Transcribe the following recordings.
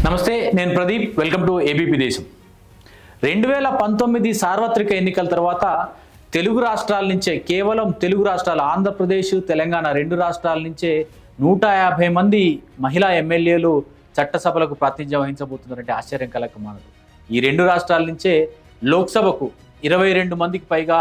నమస్తే, నేను Pradeep. Welcome to ABP దేశం. 2019 సార్వత్రిక ఎన్నికల తర్వాత తెలుగు రాష్ట్రాల నుంచే, కేవలం తెలుగు రాష్ట్రాలు ఆంధ్రప్రదేశ్, తెలంగాణ రెండు రాష్ట్రాల నుంచే 150 మంది మహిళా ఎమ్మెల్యేలు చట్టసభలకు ప్రాతినిధ్యం వహించబోతున్నారంటే ఆశ్చర్యం కలగకమానదు. ఈ రెండు రాష్ట్రాల నుంచే లోక్సభకు 22 మందికి పైగా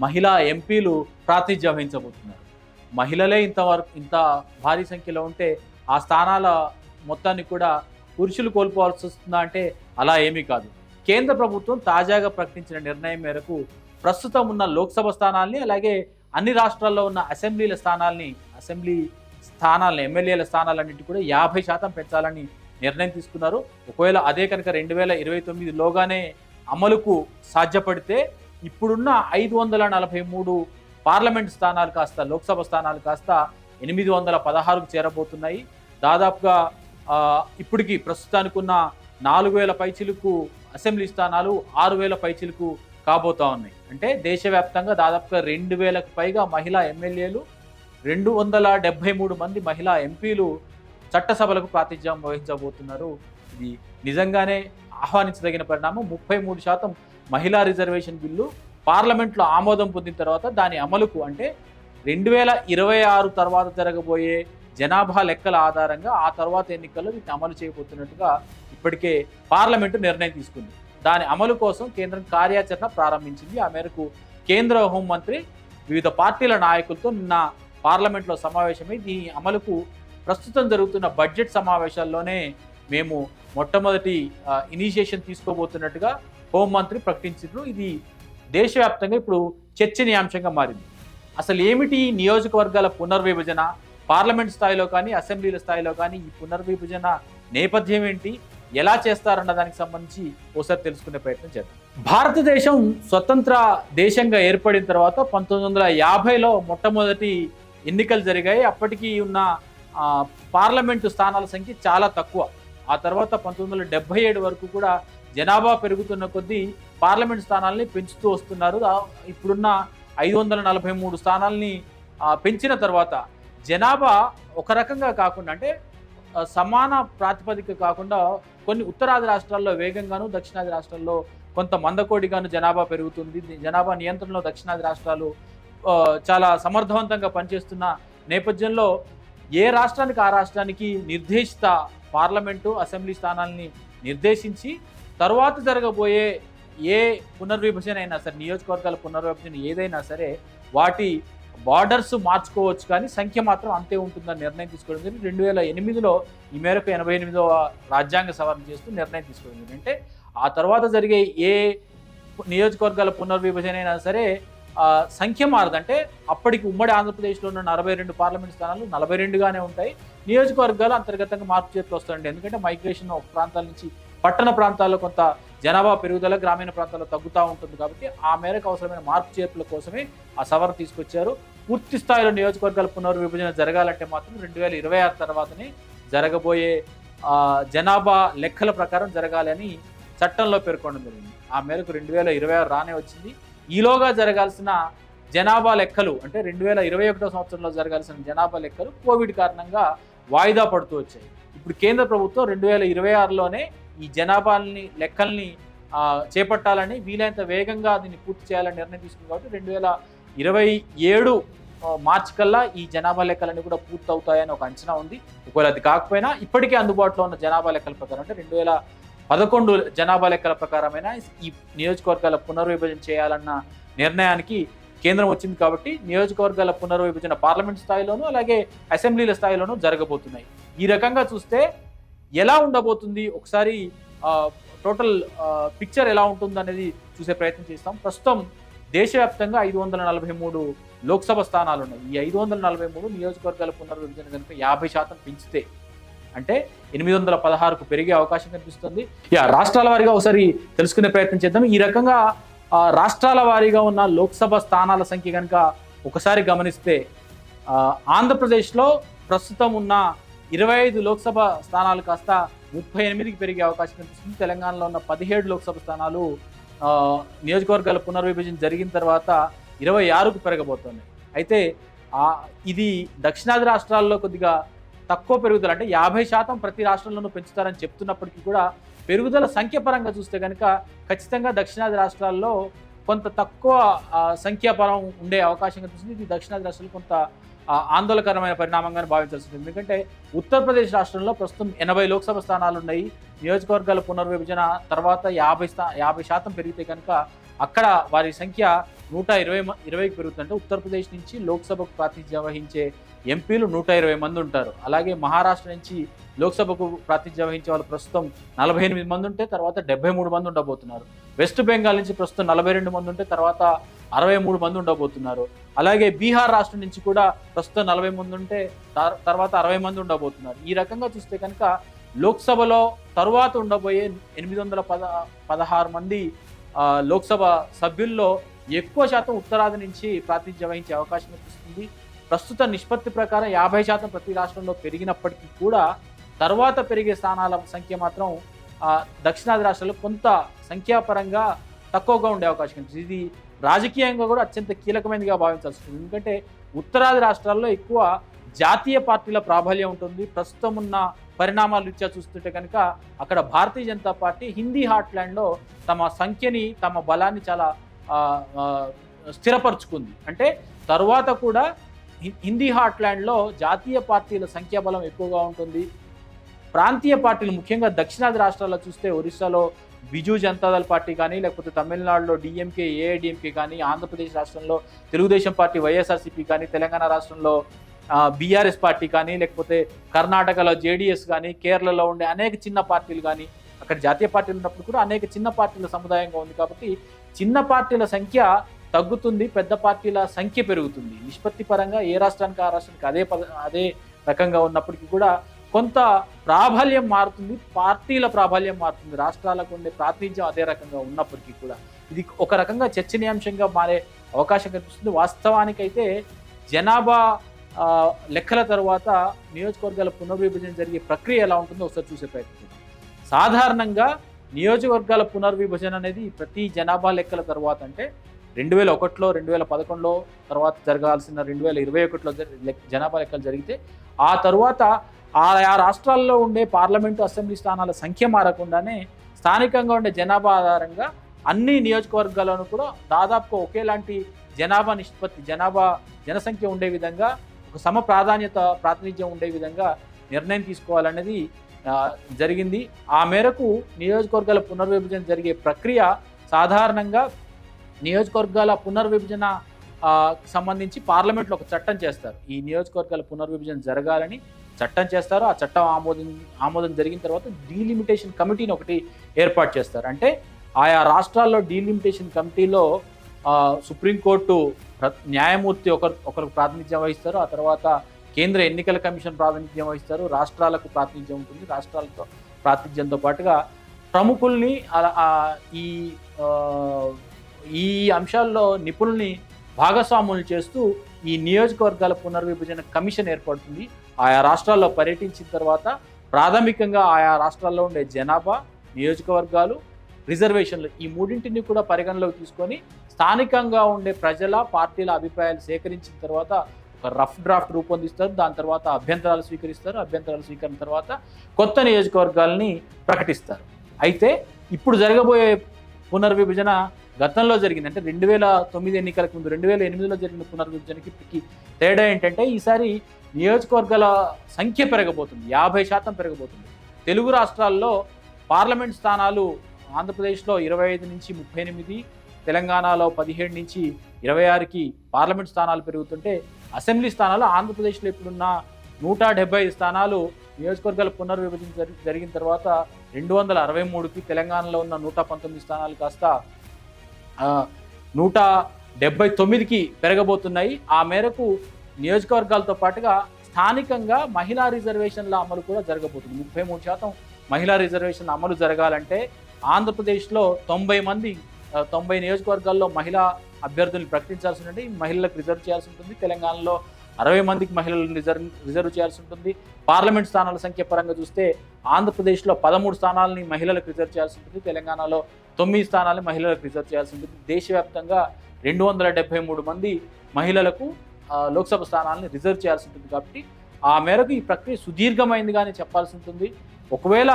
మహిళా ఎంపీలు ప్రాతినిధ్యం వహించబోతున్నారు. మహిళలే ఇంత భారీ సంఖ్యలో ఉంటే ఆ స్థానాల మొత్తాన్ని కూడా పురుషులు కోల్పోవాల్సి వస్తుందా అంటే అలా ఏమీ కాదు. కేంద్ర ప్రభుత్వం తాజాగా ప్రకటించిన నిర్ణయం మేరకు ప్రస్తుతం ఉన్న లోక్సభ స్థానాల్ని, అలాగే అన్ని రాష్ట్రాల్లో ఉన్న అసెంబ్లీ స్థానాలని ఎమ్మెల్యేల స్థానాలన్నింటి కూడా 50% పెంచాలని నిర్ణయం తీసుకున్నారు. ఒకవేళ అదే కనుక 2029లోగానే అమలుకు సాధ్యపడితే ఇప్పుడున్న 543 పార్లమెంట్ స్థానాలు కాస్త, లోక్సభ స్థానాలు కాస్త 816కు చేరబోతున్నాయి. దాదాపుగా ఇప్పటికి ప్రస్తుతానికి ఉన్న 4000 పైచిలకు అసెంబ్లీ స్థానాలు 6000 పైచిలకు కాబోతా ఉన్నాయి. అంటే దేశవ్యాప్తంగా దాదాపుగా 2000కు పైగా మహిళా ఎమ్మెల్యేలు, 273 మంది మహిళా ఎంపీలు చట్టసభలకు ప్రాతినిధ్యం వహించబోతున్నారు. ఇది నిజంగానే ఆహ్వానించదగిన పరిణామం. 33% మహిళా రిజర్వేషన్ బిల్లు పార్లమెంట్లో ఆమోదం పొందిన తర్వాత దాని అమలుకు, అంటే 2026 తర్వాత జరగబోయే జనాభా లెక్కల ఆధారంగా ఆ తర్వాత ఎన్నికల్లో వీటిని అమలు చేయబోతున్నట్టుగా ఇప్పటికే పార్లమెంటు నిర్ణయం తీసుకుంది. దాని అమలు కోసం కేంద్రం కార్యాచరణ ప్రారంభించింది. ఆ మేరకు కేంద్ర హోంమంత్రి వివిధ పార్టీల నాయకులతో నిన్న పార్లమెంట్లో సమావేశమై దీని అమలుకు ప్రస్తుతం జరుగుతున్న బడ్జెట్ సమావేశాల్లోనే మేము మొట్టమొదటి ఇనిషియేషన్ తీసుకోబోతున్నట్టుగా హోంమంత్రి ప్రకటించారు. ఇది దేశవ్యాప్తంగా ఇప్పుడు చర్చనీయాంశంగా మారింది. అసలు ఏమిటి నియోజకవర్గాల పునర్విభజన, పార్లమెంట్ స్థాయిలో కానీ అసెంబ్లీల స్థాయిలో కానీ ఈ పునర్విభజన నేపథ్యం ఏంటి, ఎలా చేస్తారన్న దానికి సంబంధించి ఒకసారి తెలుసుకునే ప్రయత్నం చేద్దాం. భారతదేశం స్వతంత్ర దేశంగా ఏర్పడిన తర్వాత 1950లో మొట్టమొదటి ఎన్నికలు జరిగాయి. అప్పటికి ఉన్న పార్లమెంటు స్థానాల సంఖ్య చాలా తక్కువ. ఆ తర్వాత 1977 వరకు కూడా జనాభా పెరుగుతున్న కొద్దీ పార్లమెంట్ స్థానాలని పెంచుతూ వస్తున్నారు. ఇప్పుడున్న 543 స్థానాలని పెంచిన తర్వాత జనాభా ఒక రకంగా కాకుండా, అంటే సమాన ప్రాతిపదిక కాకుండా కొన్ని ఉత్తరాది రాష్ట్రాల్లో వేగంగాను, దక్షిణాది రాష్ట్రాల్లో కొంత మందకోడిగాను జనాభా పెరుగుతుంది. జనాభా నియంత్రణలో దక్షిణాది రాష్ట్రాలు చాలా సమర్థవంతంగా పనిచేస్తున్న నేపథ్యంలో ఏ రాష్ట్రానికి ఆ రాష్ట్రానికి నిర్దేశిత పార్లమెంటు, అసెంబ్లీ స్థానాలని నిర్దేశించి తరువాత జరగబోయే ఏ పునర్విభజన అయినా సరే, నియోజకవర్గాల పునర్విభజన ఏదైనా సరే వాటి బార్డర్స్ మార్చుకోవచ్చు, కానీ సంఖ్య మాత్రం అంతే ఉంటుందని నిర్ణయం తీసుకోవడం జరిగింది. 2008లో ఈ మేరకు 88వ రాజ్యాంగ సవరణ చేస్తూ నిర్ణయం తీసుకోవడం జరిగింది. అంటే ఆ తర్వాత జరిగే ఏ నియోజకవర్గాల పునర్విభజన అయినా సరే సంఖ్య మారదంటే అప్పటికి ఉమ్మడి ఆంధ్రప్రదేశ్లో ఉన్న 42 పార్లమెంట్ స్థానాలు 42గానే ఉంటాయి. నియోజకవర్గాలు అంతర్గతంగా మార్పు చేతులు వస్తాయండి. ఎందుకంటే మైగ్రేషన్ ఒక ప్రాంతాల నుంచి పట్టణ ప్రాంతాల్లో కొంత జనాభా పెరుగుదల, గ్రామీణ ప్రాంతాల్లో తగ్గుతూ ఉంటుంది. కాబట్టి ఆ మేరకు అవసరమైన మార్పు చేర్పుల కోసమే ఆ సవరణ తీసుకొచ్చారు. పూర్తి స్థాయిలో నియోజకవర్గాల పునర్విభజన జరగాలంటే మాత్రం 2026 తర్వాతనే జరగబోయే జనాభా లెక్కల ప్రకారం జరగాలి అని చట్టంలో పేర్కొనడం జరిగింది. ఆ మేరకు 2026 రానే వచ్చింది. ఈలోగా జరగాల్సిన జనాభా లెక్కలు, అంటే 2021 సంవత్సరంలో జరగాల్సిన జనాభా లెక్కలు కోవిడ్ కారణంగా వాయిదా పడుతూ వచ్చాయి. ఇప్పుడు కేంద్ర ప్రభుత్వం 2026లోనే ఈ జనాభాని లెక్కల్ని చేపట్టాలని, వీలైనంత వేగంగా దీన్ని పూర్తి చేయాలని నిర్ణయం తీసుకుంది. కాబట్టి 2027 మార్చి కల్లా ఈ జనాభా లెక్కలన్నీ కూడా పూర్తి అవుతాయని ఒక అంచనా ఉంది. ఒకవేళ అది కాకపోయినా ఇప్పటికే అందుబాటులో ఉన్న జనాభా లెక్కల ప్రకారం, అంటే 2011 జనాభా లెక్కల ప్రకారమైనా ఈ నియోజకవర్గాల పునర్విభజన చేయాలన్న నిర్ణయానికి కేంద్రం వచ్చింది. కాబట్టి నియోజకవర్గాల పునర్విభజన పార్లమెంట్ స్థాయిలోనూ అలాగే అసెంబ్లీల స్థాయిలోనూ జరగబోతున్నాయి. ఈ రకంగా చూస్తే ఎలా ఉండబోతుంది, ఒకసారి టోటల్ పిక్చర్ ఎలా ఉంటుంది అనేది చూసే ప్రయత్నం చేస్తాం. ప్రస్తుతం దేశవ్యాప్తంగా 543 లోక్సభ స్థానాలు ఉన్నాయి. ఈ 543 నియోజకవర్గాల పునర్విభజన కనుక 50% పెంచితే అంటే 816కు పెరిగే అవకాశం కనిపిస్తుంది. రాష్ట్రాల వారీగా ఒకసారి తెలుసుకునే ప్రయత్నం చేద్దాం. ఈ రకంగా రాష్ట్రాల వారీగా ఉన్న లోక్సభ స్థానాల సంఖ్య కనుక ఒకసారి గమనిస్తే ఆంధ్రప్రదేశ్లో ప్రస్తుతం ఉన్న 25 లోక్సభ స్థానాలు కాస్త 38కి పెరిగే అవకాశం కనిపిస్తుంది. తెలంగాణలో ఉన్న 17 లోక్సభ స్థానాలు నియోజకవర్గాల పునర్విభజన జరిగిన తర్వాత 26కు పెరగబోతున్నాయి. అయితే ఇది దక్షిణాది రాష్ట్రాల్లో కొద్దిగా తక్కువ పెరుగుదల, అంటే 50% ప్రతి రాష్ట్రంలోనూ పెంచుతారని చెప్తున్నప్పటికీ కూడా పెరుగుదల సంఖ్య పరంగా చూస్తే కనుక ఖచ్చితంగా దక్షిణాది రాష్ట్రాల్లో కొంత తక్కువ సంఖ్యాపరం ఉండే అవకాశం కనిపిస్తుంది. ఇది దక్షిణాది రాష్ట్రాలు కొంత ఆందోళనకరమైన పరిణామంగానే భావించాల్సి ఉంటుంది. ఎందుకంటే ఉత్తరప్రదేశ్ రాష్ట్రంలో ప్రస్తుతం 80 లోక్సభ స్థానాలు ఉన్నాయి. నియోజకవర్గాల పునర్విభజన తర్వాత 50% పెరిగితే కనుక అక్కడ వారి సంఖ్య 120కి పెరుగుతుందంటే ఉత్తరప్రదేశ్ నుంచి లోక్సభకు ప్రాతినిధ్యం వహించే ఎంపీలు 120 మంది ఉంటారు. అలాగే మహారాష్ట్ర నుంచి లోక్సభకు ప్రాతినిధ్యం వహించే వాళ్ళు ప్రస్తుతం 48 మంది ఉంటే తర్వాత 73 మంది ఉండబోతున్నారు. వెస్ట్ బెంగాల్ నుంచి ప్రస్తుతం 42 మంది ఉంటే తర్వాత 63 మంది ఉండబోతున్నారు. అలాగే బీహార్ రాష్ట్రం నుంచి కూడా ప్రస్తుతం 40 మంది ఉంటే తర్వాత 60 మంది ఉండబోతున్నారు. ఈ రకంగా చూస్తే కనుక లోక్సభలో తరువాత ఉండబోయే 816 మంది లోక్సభ సభ్యుల్లో ఎక్కువ శాతం ఉత్తరాది నుంచి ప్రాతినిధ్యం వహించే అవకాశం కనిపిస్తుంది. ప్రస్తుత నిష్పత్తి ప్రకారం 50% ప్రతి రాష్ట్రంలో పెరిగినప్పటికీ కూడా తర్వాత పెరిగే స్థానాల సంఖ్య మాత్రం దక్షిణాది రాష్ట్రాల్లో కొంత సంఖ్యాపరంగా తక్కువగా ఉండే అవకాశం కనిపిస్తుంది. ఇది రాజకీయంగా కూడా అత్యంత కీలకమైనదిగా భావించాల్సి ఉంటుంది. ఎందుకంటే ఉత్తరాది రాష్ట్రాల్లో ఎక్కువ జాతీయ పార్టీల ప్రాబల్యం ఉంటుంది. ప్రస్తుతం ఉన్న పరిణామాలు రీత్యా చూస్తుంటే కనుక అక్కడ భారతీయ జనతా పార్టీ హిందీ హార్ట్లాండ్లో తమ సంఖ్యని తమ బలాన్ని చాలా స్థిరపరుచుకుంది. అంటే తరువాత కూడా హిందీ హార్ట్లాండ్లో జాతీయ పార్టీల సంఖ్యాబలం ఎక్కువగా ఉంటుంది. ప్రాంతీయ పార్టీలు ముఖ్యంగా దక్షిణాది రాష్ట్రాల్లో చూస్తే ఒరిస్సాలో బిజు జనతాదళ్ పార్టీ కానీ, లేకపోతే తమిళనాడులో డిఎంకే ఏఐడిఎంకే కానీ, ఆంధ్రప్రదేశ్ రాష్ట్రంలో తెలుగుదేశం పార్టీ వైఎస్ఆర్సీపీ కానీ, తెలంగాణ రాష్ట్రంలో బీఆర్ఎస్ పార్టీ కానీ, లేకపోతే కర్ణాటకలో జేడీఎస్ కానీ, కేరళలో ఉండే అనేక చిన్న పార్టీలు కానీ, అక్కడ జాతీయ పార్టీలు ఉన్నప్పుడు కూడా అనేక చిన్న పార్టీల సముదాయంగా ఉంది. కాబట్టి చిన్న పార్టీల సంఖ్య తగ్గుతుంది, పెద్ద పార్టీల సంఖ్య పెరుగుతుంది. నిష్పత్తి పరంగా ఏ రాష్ట్రానికి ఆ రాష్ట్రానికి అదే రకంగా ఉన్నప్పటికీ కూడా కొంత ప్రాబల్యం మారుతుంది, పార్టీల ప్రాబల్యం మారుతుంది. రాష్ట్రాలకు ఉండే ప్రాతినిధ్యం అదే రకంగా ఉన్నప్పటికీ కూడా ఇది ఒక రకంగా చర్చనీయాంశంగా మారే అవకాశం కనిపిస్తుంది. వాస్తవానికైతే జనాభా లెక్కల తర్వాత నియోజకవర్గాల పునర్విభజన జరిగే ప్రక్రియ ఎలా ఉంటుందో ఒకసారి చూసే ప్రయత్నం. సాధారణంగా నియోజకవర్గాల పునర్విభజన అనేది ప్రతి జనాభా లెక్కల తర్వాత, అంటే 2001లో 2011లో తర్వాత జరగాల్సిన 2021లో జనాభా లెక్కలు జరిగితే ఆ తర్వాత ఆయా రాష్ట్రాల్లో ఉండే పార్లమెంటు అసెంబ్లీ స్థానాల సంఖ్య మారకుండానే స్థానికంగా ఉండే జనాభా ఆధారంగా అన్ని నియోజకవర్గాలను కూడా దాదాపుగా ఒకేలాంటి జనాభా నిష్పత్తి, జనసంఖ్య ఉండే విధంగా ఒక ప్రాతినిధ్యం ఉండే విధంగా నిర్ణయం తీసుకోవాలనేది జరిగింది. ఆ మేరకు నియోజకవర్గాల పునర్విభజన జరిగే ప్రక్రియ సాధారణంగా నియోజకవర్గాల పునర్విభజన సంబంధించి పార్లమెంట్లో ఒక చట్టం చేస్తారు. ఈ నియోజకవర్గాల పునర్విభజన జరగాలని చట్టం చేస్తారు. ఆ చట్టం ఆమోదం జరిగిన తర్వాత డీలిమిటేషన్ కమిటీని ఒకటి ఏర్పాటు చేస్తారు. అంటే ఆయా రాష్ట్రాల్లో డీలిమిటేషన్ కమిటీలో సుప్రీంకోర్టు న్యాయమూర్తి ఒకరికి ప్రాతినిధ్యం వహిస్తారు. ఆ తర్వాత కేంద్ర ఎన్నికల కమిషన్ ప్రాతినిధ్యం వహిస్తారు. రాష్ట్రాలకు ప్రాతినిధ్యం ఉంటుంది. రాష్ట్రాలతో ప్రాతినిధ్యంతో పాటుగా ప్రముఖుల్ని ఈ అంశాల్లో నిపుణుల్ని భాగస్వాములు చేస్తూ ఈ నియోజకవర్గాల పునర్విభజన కమిషన్ ఏర్పడుతుంది. ఆయా రాష్ట్రాల్లో పర్యటించిన తర్వాత ప్రాథమికంగా ఆయా రాష్ట్రాల్లో ఉండే జనాభా, నియోజకవర్గాలు, రిజర్వేషన్లు ఈ మూడింటిని కూడా పరిగణలోకి తీసుకొని స్థానికంగా ఉండే ప్రజల పార్టీల అభిప్రాయాలు సేకరించిన తర్వాత ఒక రఫ్ డ్రాఫ్ట్ రూపొందిస్తారు. దాని తర్వాత అభ్యంతరాలు స్వీకరిస్తారు. అభ్యంతరాలు స్వీకరణ తర్వాత కొత్త నియోజకవర్గాల్ని ప్రకటిస్తారు. అయితే ఇప్పుడు జరగబోయే పునర్విభజన గతంలో జరిగింది, అంటే 2009 ఎన్నికలకు ముందు 2008లో జరిగిన పునర్విభజనకి తేడా ఏంటంటే ఈసారి నియోజకవర్గాల సంఖ్య పెరగబోతుంది, 50% పెరగబోతుంది. తెలుగు రాష్ట్రాల్లో పార్లమెంట్ స్థానాలు ఆంధ్రప్రదేశ్లో 25 నుంచి 38, తెలంగాణలో 17 నుంచి 26కి పార్లమెంట్ స్థానాలు పెరుగుతుంటే అసెంబ్లీ స్థానాలు ఆంధ్రప్రదేశ్లో ఇప్పుడున్న 175 స్థానాలు నియోజకవర్గాల పునర్విభజన జరిగిన తర్వాత 263కి, తెలంగాణలో ఉన్న 119 స్థానాలు కాస్త 179కి పెరగబోతున్నాయి. ఆ మేరకు నియోజకవర్గాలతో పాటుగా స్థానికంగా మహిళా రిజర్వేషన్ల అమలు కూడా జరగబోతుంది. 33% మహిళా రిజర్వేషన్ అమలు జరగాలంటే ఆంధ్రప్రదేశ్లో 90 నియోజకవర్గాల్లో మహిళా అభ్యర్థులను ప్రకటించాల్సి ఉంటుంది, మహిళలకు రిజర్వ్ చేయాల్సి ఉంటుంది. తెలంగాణలో 60 మందికి మహిళలను రిజర్వ్ చేయాల్సి ఉంటుంది. పార్లమెంట్ స్థానాల సంఖ్య పరంగా చూస్తే ఆంధ్రప్రదేశ్లో 13 స్థానాలని మహిళలకు రిజర్వ్ చేయాల్సి ఉంటుంది, తెలంగాణలో 9 స్థానాలని మహిళలకు రిజర్వ్ చేయాల్సి ఉంటుంది. దేశవ్యాప్తంగా 273 మంది మహిళలకు లోక్సభ స్థానాలని రిజర్వ్ చేయాల్సి ఉంటుంది. కాబట్టి ఆ మేరకు ఈ ప్రక్రియ సుదీర్ఘమైందిగానే చెప్పాల్సి ఉంటుంది. ఒకవేళ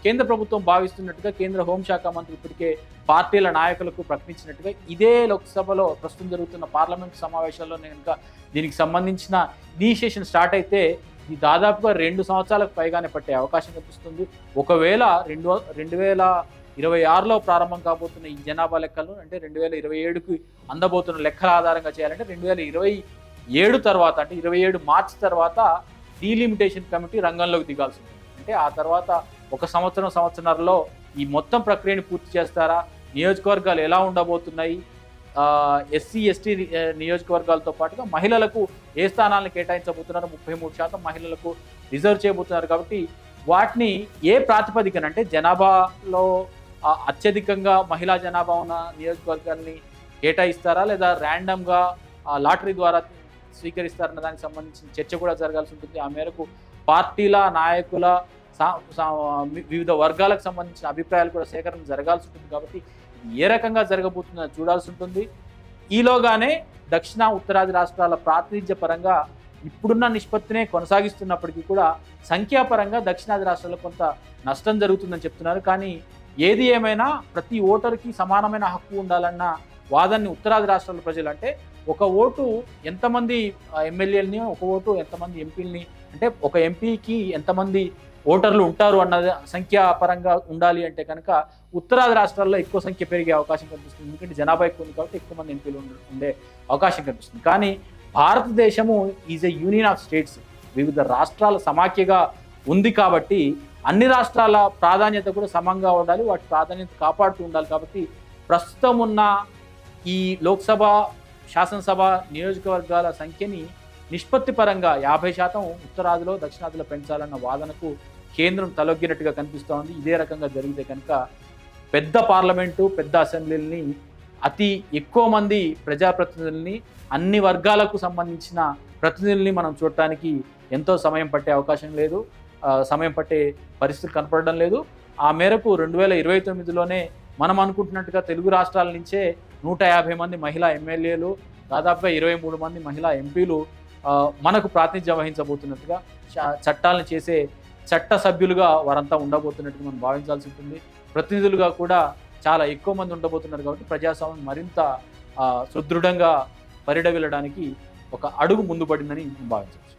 కేంద్ర ప్రభుత్వం భావిస్తున్నట్టుగా కేంద్ర హోంశాఖ మంత్రి ఇప్పటికే పార్టీల నాయకులకు ప్రకటించినట్టుగా ఇదే లోక్సభలో ప్రస్తుతం జరుగుతున్న పార్లమెంట్ సమావేశాల్లో కనుక దీనికి సంబంధించిన ఇనిషియేషన్ స్టార్ట్ అయితే ఇది దాదాపుగా 2 సంవత్సరాలకు పైగానే పట్టే అవకాశం కనిపిస్తుంది. ఒకవేళ 2026లో ప్రారంభం కాబోతున్న ఈ జనాభా లెక్కలు అంటే 2027కి అందబోతున్న లెక్కల ఆధారంగా చేయాలంటే 2027 తర్వాత అంటే 27 మార్చి తర్వాత డీలిమిటేషన్ కమిటీ రంగంలోకి దిగాల్సి ఉంటుంది. అంటే ఆ తర్వాత 1 సంవత్సరంన్నరలో ఈ మొత్తం ప్రక్రియను పూర్తి చేస్తారా, నియోజకవర్గాలు ఎలా ఉండబోతున్నాయి, ఎస్సీ ఎస్టీ నియోజకవర్గాలతో పాటుగా మహిళలకు ఏ స్థానాలను కేటాయించబోతున్నారు, 33% మహిళలకు రిజర్వ్ చేయబోతున్నారు. కాబట్టి వాటిని ఏ ప్రాతిపదికన అంటే జనాభాలో అత్యధికంగా మహిళా జనాభా ఉన్న నియోజకవర్గాల్ని కేటాయిస్తారా లేదా ర్యాండమ్గా లాటరీ ద్వారా స్వీకరిస్తారన్న దానికి సంబంధించిన చర్చ కూడా జరగాల్సి ఉంటుంది. ఆ మేరకు పార్టీల నాయకుల వివిధ వర్గాలకు సంబంధించిన అభిప్రాయాలు కూడా సేకరణ జరగాల్సి ఉంటుంది. కాబట్టి ఏ రకంగా జరగబోతుందో చూడాల్సి ఉంటుంది. ఈలోగానే దక్షిణ ఉత్తరాది రాష్ట్రాల ప్రాతినిధ్య పరంగా ఇప్పుడున్న నిష్పత్తినే కొనసాగిస్తున్నప్పటికీ కూడా సంఖ్యాపరంగా దక్షిణాది రాష్ట్రాల్లో కొంత నష్టం జరుగుతుందని చెప్తున్నారు. కానీ ఏది ఏమైనా ప్రతి ఓటరుకి సమానమైన హక్కు ఉండాలన్న వాదాన్ని ఉత్తరాది రాష్ట్రాల ప్రజలు అంటే ఒక ఓటు ఎంతమంది ఎమ్మెల్యేలని, ఒక ఓటు ఎంతమంది ఎంపీలని, అంటే ఒక ఎంపీకి ఎంతమంది ఓటర్లు ఉంటారు అన్నది సంఖ్యాపరంగా ఉండాలి అంటే కనుక ఉత్తరాది రాష్ట్రాల్లో ఎక్కువ సంఖ్య పెరిగే అవకాశం కనిపిస్తుంది. ఎందుకంటే జనాభా ఎక్కువ ఉంది కాబట్టి ఎక్కువ మంది ఎంపీలు ఉండే అవకాశం కనిపిస్తుంది. కానీ భారతదేశము is a union of states, వివిధ రాష్ట్రాల సమాఖ్యగా ఉంది కాబట్టి అన్ని రాష్ట్రాల ప్రాధాన్యత కూడా సమంగా ఉండాలి, వాటి ప్రాధాన్యత కాపాడుతూ ఉండాలి. కాబట్టి ప్రస్తుతం ఉన్న ఈ లోక్సభ శాసనసభ నియోజకవర్గాల సంఖ్యని నిష్పత్తి పరంగా 50% ఉత్తరాదిలో దక్షిణాదిలో పెంచాలన్న వాదనకు కేంద్రం తలొగ్గినట్టుగా కనిపిస్తోంది. ఇదే రకంగా జరిగితే కనుక పెద్ద పార్లమెంటు, పెద్ద అసెంబ్లీని, అతి ఎక్కువ మంది ప్రజాప్రతినిధుల్ని, అన్ని వర్గాలకు సంబంధించిన ప్రతినిధుల్ని మనం చూడటానికి ఎంతో సమయం పట్టే అవకాశం లేదు, సమయం పట్టే పరిస్థితులు కనపడడం లేదు. ఆ మేరకు 2029లోనే మనం అనుకుంటున్నట్టుగా తెలుగు రాష్ట్రాల నుంచే 150 మంది మహిళా ఎమ్మెల్యేలు, దాదాపుగా 23 మంది మహిళా ఎంపీలు మనకు ప్రాతినిధ్యం వహించబోతున్నట్టుగా, చట్టాలను చేసే చట్ట సభ్యులుగా వారంతా ఉండబోతున్నట్టుగా మనం భావించాల్సి ఉంటుంది. ప్రతినిధులుగా కూడా చాలా ఎక్కువ మంది ఉండబోతున్నారు. కాబట్టి ప్రజాస్వామ్యం మరింత సుదృఢంగా పరిడవిల్లడానికి ఒక అడుగు ముందు పడిందని భావించవచ్చు.